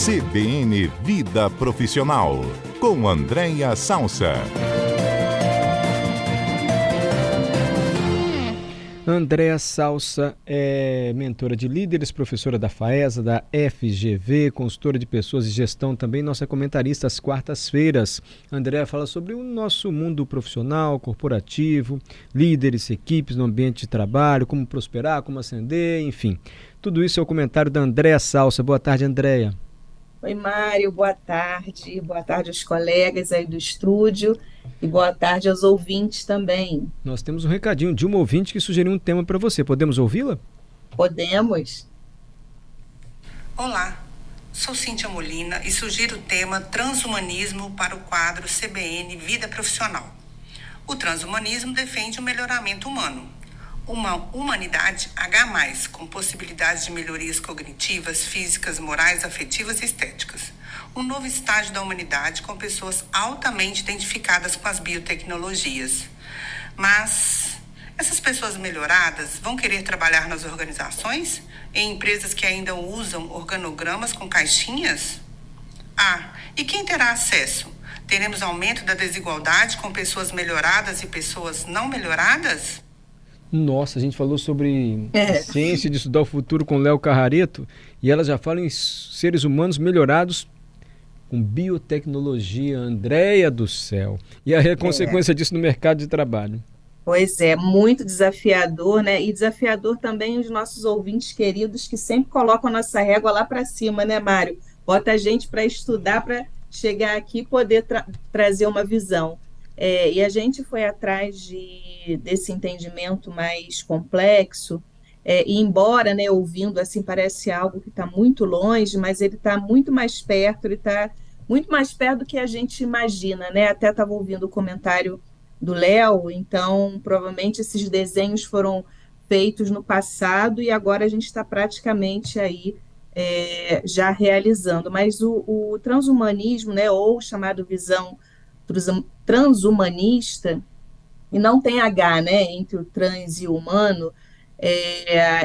CBN Vida Profissional, com Andréia Salsa. Andréia Salsa é mentora de líderes, professora da FAESA, da FGV, consultora de pessoas e gestão também, nossa comentarista às quartas-feiras. Andréia fala sobre o nosso mundo profissional, corporativo, líderes, equipes no ambiente de trabalho, como prosperar, como ascender, enfim. Tudo isso é o comentário da Andréia Salsa. Boa tarde, Andréia. Oi, Mário, boa tarde. Boa tarde aos colegas aí do estúdio e boa tarde aos ouvintes também. Nós temos um recadinho de uma ouvinte que sugeriu um tema para você. Podemos ouvi-la? Podemos? Olá, sou Cíntia Molina e sugiro o tema Transhumanismo para o quadro CBN Vida Profissional. O transhumanismo defende o melhoramento humano. Uma humanidade H+, com possibilidades de melhorias cognitivas, físicas, morais, afetivas e estéticas. Um novo estágio da humanidade com pessoas altamente identificadas com as biotecnologias. Mas essas pessoas melhoradas vão querer trabalhar nas organizações? Em empresas que ainda usam organogramas com caixinhas? E quem terá acesso? Teremos aumento da desigualdade com pessoas melhoradas e pessoas não melhoradas? Nossa, a gente falou sobre ciência de estudar o futuro com Léo Carrareto e ela já fala em seres humanos melhorados com biotecnologia. Andréia do céu. E a consequência disso no mercado de trabalho? Pois é, muito desafiador, né? E desafiador também os nossos ouvintes queridos que sempre colocam a nossa régua lá para cima, né, Mário? Bota a gente para estudar, para chegar aqui e poder trazer uma visão. E a gente foi atrás desse entendimento mais complexo, e embora, né, ouvindo assim, parece algo que está muito longe, mas ele está muito mais perto, ele está muito mais perto do que a gente imagina, né? Até estava ouvindo o comentário do Léo, então provavelmente esses desenhos foram feitos no passado e agora a gente está praticamente aí já realizando. Mas o transhumanismo, né, ou chamado visão transhumanista, e não tem H, né, entre o trans e o humano,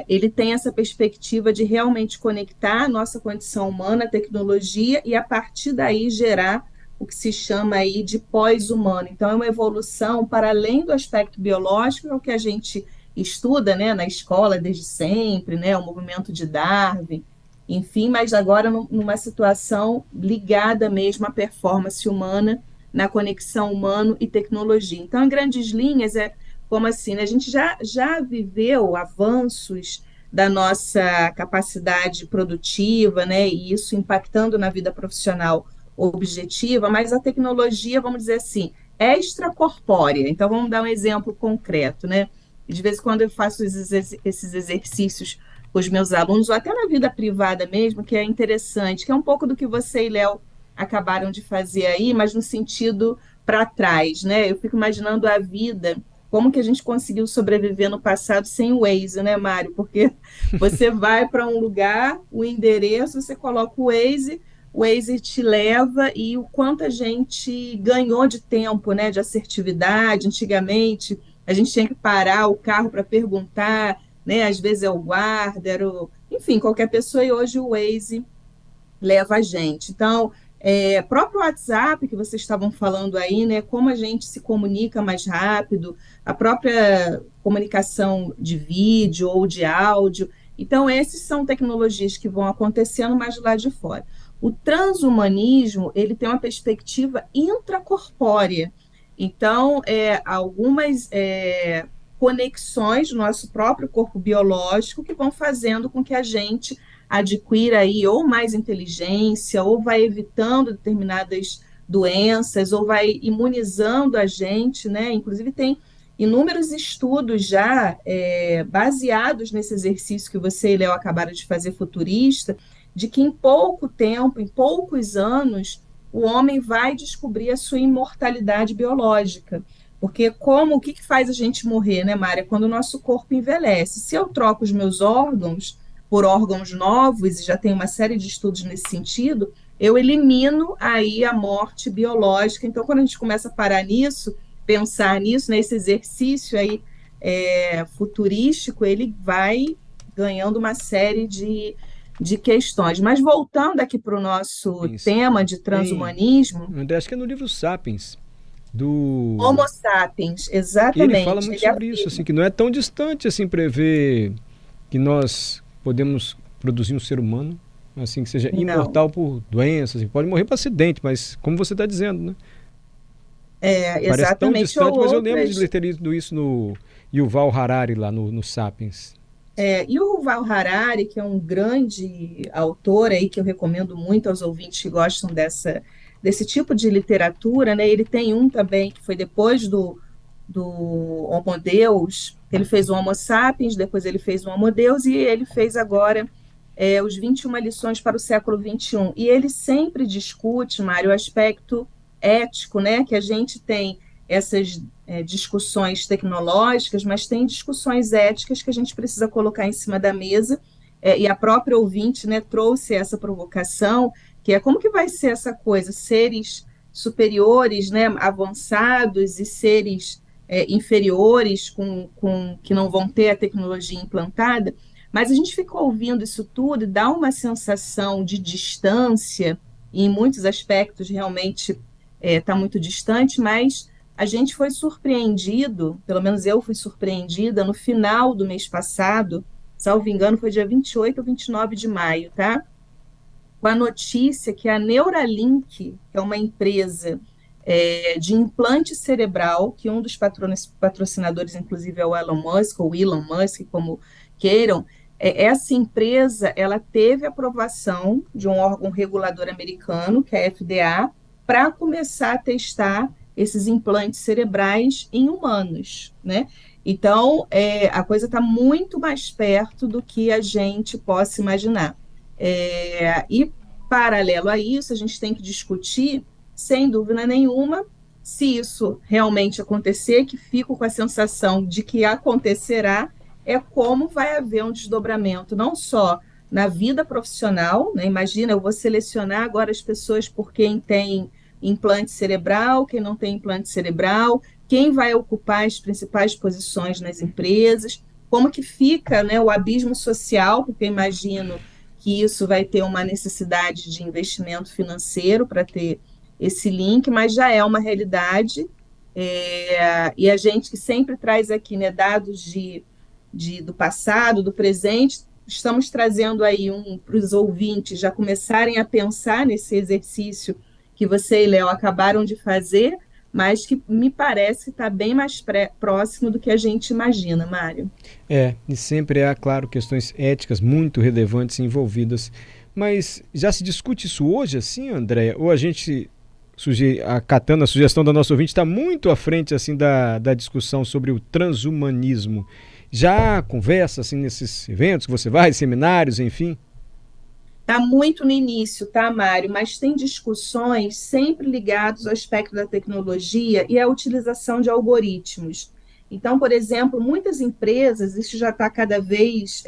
ele tem essa perspectiva de realmente conectar a nossa condição humana à tecnologia e, a partir daí, gerar o que se chama aí de pós-humano. Então, é uma evolução para além do aspecto biológico, é o que a gente estuda, né, na escola desde sempre, né, o movimento de Darwin, enfim, mas agora numa situação ligada mesmo à performance humana, na conexão humano e tecnologia. Então, em grandes linhas, como assim, né? A gente já viveu avanços da nossa capacidade produtiva, né? E isso impactando na vida profissional objetiva, mas a tecnologia, vamos dizer assim, é extracorpórea. Então, vamos dar um exemplo concreto, né? De vez em quando eu faço esses exercícios com os meus alunos, ou até na vida privada mesmo, que é interessante, que é um pouco do que você e Léo acabaram de fazer aí, mas no sentido para trás, né? Eu fico imaginando a vida, como que a gente conseguiu sobreviver no passado sem o Waze, né, Mário? Porque você vai para um lugar, o endereço, você coloca o Waze te leva, e o quanto a gente ganhou de tempo, né, de assertividade. Antigamente, a gente tinha que parar o carro para perguntar, né? Às vezes é o guarda, enfim, qualquer pessoa, e hoje o Waze leva a gente. Então, próprio WhatsApp, que vocês estavam falando aí, né, como a gente se comunica mais rápido, a própria comunicação de vídeo ou de áudio. Então, essas são tecnologias que vão acontecendo mais do lado de fora. O transhumanismo, ele tem uma perspectiva intracorpórea. Então, algumas conexões do nosso próprio corpo biológico que vão fazendo com que a gente adquira aí ou mais inteligência, ou vai evitando determinadas doenças, ou vai imunizando a gente, né? Inclusive tem inúmeros estudos já baseados nesse exercício que você e Léo acabaram de fazer, futurista, de que em pouco tempo, em poucos anos, o homem vai descobrir a sua imortalidade biológica. Porque o que faz a gente morrer, né, Mária? Quando o nosso corpo envelhece. Se eu troco os meus órgãos por órgãos novos, e já tem uma série de estudos nesse sentido, eu elimino aí a morte biológica. Então, quando a gente começa a parar nisso, pensar nisso, nesse exercício aí futurístico, ele vai ganhando uma série de de questões. Mas voltando aqui para o nosso Isso. tema de transhumanismo, André, acho que é no livro Sapiens, do... Homo sapiens, Ele fala exatamente. muito Ele sobre isso, assim, que não é tão distante assim prever que nós podemos produzir um ser humano, assim, que seja Não, imortal por doenças, assim, pode morrer por acidente, mas como você está dizendo, né? Parece tão exatamente, ou distante, mas eu lembro de outras. ter lido isso no Yuval Harari, lá no Sapiens. E o Yuval Harari, que é um grande autor aí que eu recomendo muito aos ouvintes que gostam desse tipo de literatura, né? Ele tem um também que foi depois do Homo Deus. Ele fez o Homo Sapiens, depois ele fez o Homo Deus e ele fez agora os 21 lições para o século XXI. E ele sempre discute, Mário, o aspecto ético, né? Que a gente tem essas discussões tecnológicas, mas tem discussões éticas que a gente precisa colocar em cima da mesa. E a própria ouvinte, né, trouxe essa provocação, que é como que vai ser essa coisa, seres superiores, né, avançados e seres inferiores que não vão ter a tecnologia implantada, mas a gente fica ouvindo isso tudo e dá uma sensação de distância, e em muitos aspectos realmente está muito distante, mas a gente foi surpreendido, pelo menos eu fui surpreendida, no final do mês passado, salvo engano, foi dia 28 ou 29 de maio, tá? Com a notícia que a Neuralink, que é uma empresa de implante cerebral, que um dos patrocinadores, inclusive, é o Elon Musk, ou Elon Musk, como queiram, essa empresa ela teve aprovação de um órgão regulador americano, que é a FDA, para começar a testar esses implantes cerebrais em humanos, né? Então, a coisa está muito mais perto do que a gente possa imaginar. E, paralelo a isso, a gente tem que discutir, sem dúvida nenhuma, se isso realmente acontecer, que fico com a sensação de que acontecerá, como vai haver um desdobramento, não só na vida profissional, né? Imagina, eu vou selecionar agora as pessoas por quem tem implante cerebral, quem não tem implante cerebral, quem vai ocupar as principais posições nas empresas, como que fica, né, o abismo social, porque eu imagino que isso vai ter uma necessidade de investimento financeiro para ter esse link, mas já é uma realidade, e a gente que sempre traz aqui, né, dados do passado, do presente, estamos trazendo aí para os ouvintes já começarem a pensar nesse exercício que você e Léo acabaram de fazer, mas que me parece que está bem mais próximo do que a gente imagina, Mário. E sempre há, claro, questões éticas muito relevantes envolvidas. Mas já se discute isso hoje, assim, Andréia? Ou a gente, acatando a sugestão da nossa ouvinte, está muito à frente assim, da discussão sobre o transhumanismo? Já há conversa assim, nesses eventos que você vai, seminários, enfim? Está muito no início, tá, Mário? Mas tem discussões sempre ligadas ao aspecto da tecnologia e à utilização de algoritmos. Então, por exemplo, muitas empresas, isso já está cada vez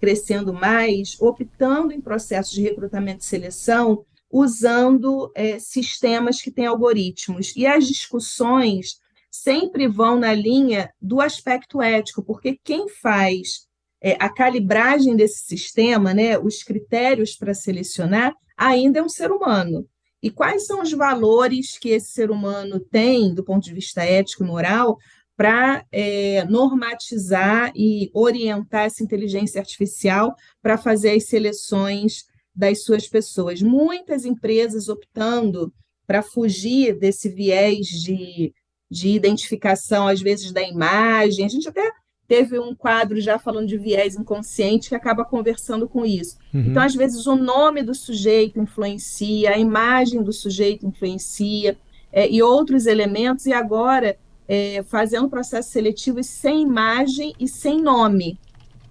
crescendo mais, optando em processos de recrutamento e seleção, usando sistemas que têm algoritmos. E as discussões sempre vão na linha do aspecto ético, porque quem faz a calibragem desse sistema, né, os critérios para selecionar, ainda é um ser humano. E quais são os valores que esse ser humano tem, do ponto de vista ético e moral, para normatizar e orientar essa inteligência artificial para fazer as seleções das suas pessoas? Muitas empresas optando para fugir desse viés de identificação, às vezes, da imagem. A gente até teve um quadro já falando de viés inconsciente que acaba conversando com isso. Então, às vezes, o nome do sujeito influencia, a imagem do sujeito influencia, e outros elementos, e agora fazendo processo seletivo sem imagem e sem nome,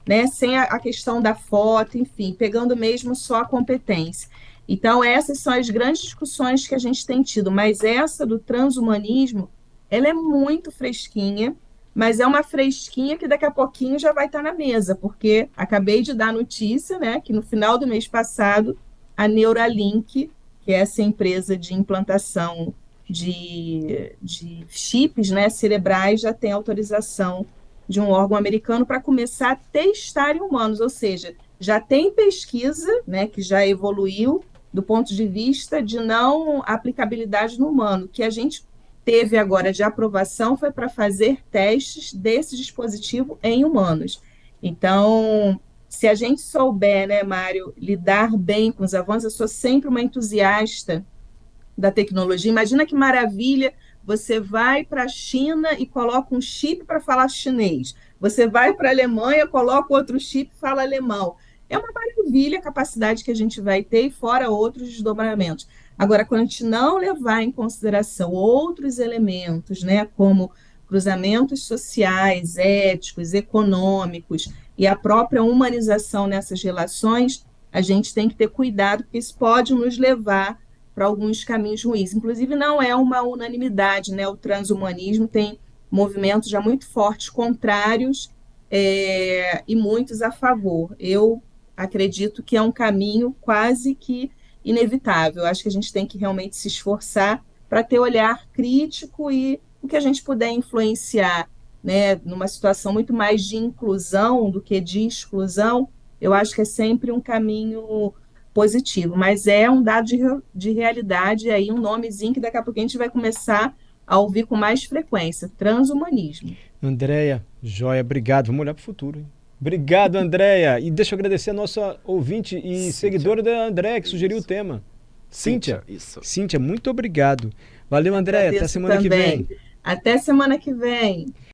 né? Sem a questão da foto, enfim, pegando mesmo só a competência. Então, essas são as grandes discussões que a gente tem tido, mas essa do transhumanismo, ela é muito fresquinha, mas é uma fresquinha que daqui a pouquinho já vai estar na mesa, porque acabei de dar notícia, né, que no final do mês passado, a Neuralink, que é essa empresa de implantação de chips, né, cerebrais, já tem autorização de um órgão americano para começar a testar em humanos, ou seja, já tem pesquisa, né, que já evoluiu do ponto de vista de não aplicabilidade no humano. O que a gente teve agora de aprovação foi para fazer testes desse dispositivo em humanos. Então, se a gente souber, né, Mário, lidar bem com os avanços, eu sou sempre uma entusiasta da tecnologia. Imagina que maravilha, você vai para a China e coloca um chip para falar chinês. Você vai para a Alemanha, coloca outro chip e fala alemão. É uma maravilha a capacidade que a gente vai ter, e fora outros desdobramentos. Agora, quando a gente não levar em consideração outros elementos, né, como cruzamentos sociais, éticos, econômicos e a própria humanização nessas relações, a gente tem que ter cuidado, porque isso pode nos levar para alguns caminhos ruins. Inclusive, não é uma unanimidade, né? O transhumanismo tem movimentos já muito fortes contrários e muitos a favor. Eu acredito que é um caminho quase que inevitável. Acho que a gente tem que realmente se esforçar para ter olhar crítico e o que a gente puder influenciar, né, numa situação muito mais de inclusão do que de exclusão, eu acho que é sempre um caminho positivo, mas é um dado de realidade, aí um nomezinho que daqui a pouco a gente vai começar a ouvir com mais frequência, transhumanismo. Andréia, joia, obrigado. Vamos olhar para o futuro, hein? Obrigado, Andréia. E deixa eu agradecer a nossa ouvinte e Cíntia, seguidora da Andréia, que sugeriu o tema. Cíntia, isso. Cíntia, muito obrigado. Valeu, Andréia. Até semana que vem. Até semana que vem.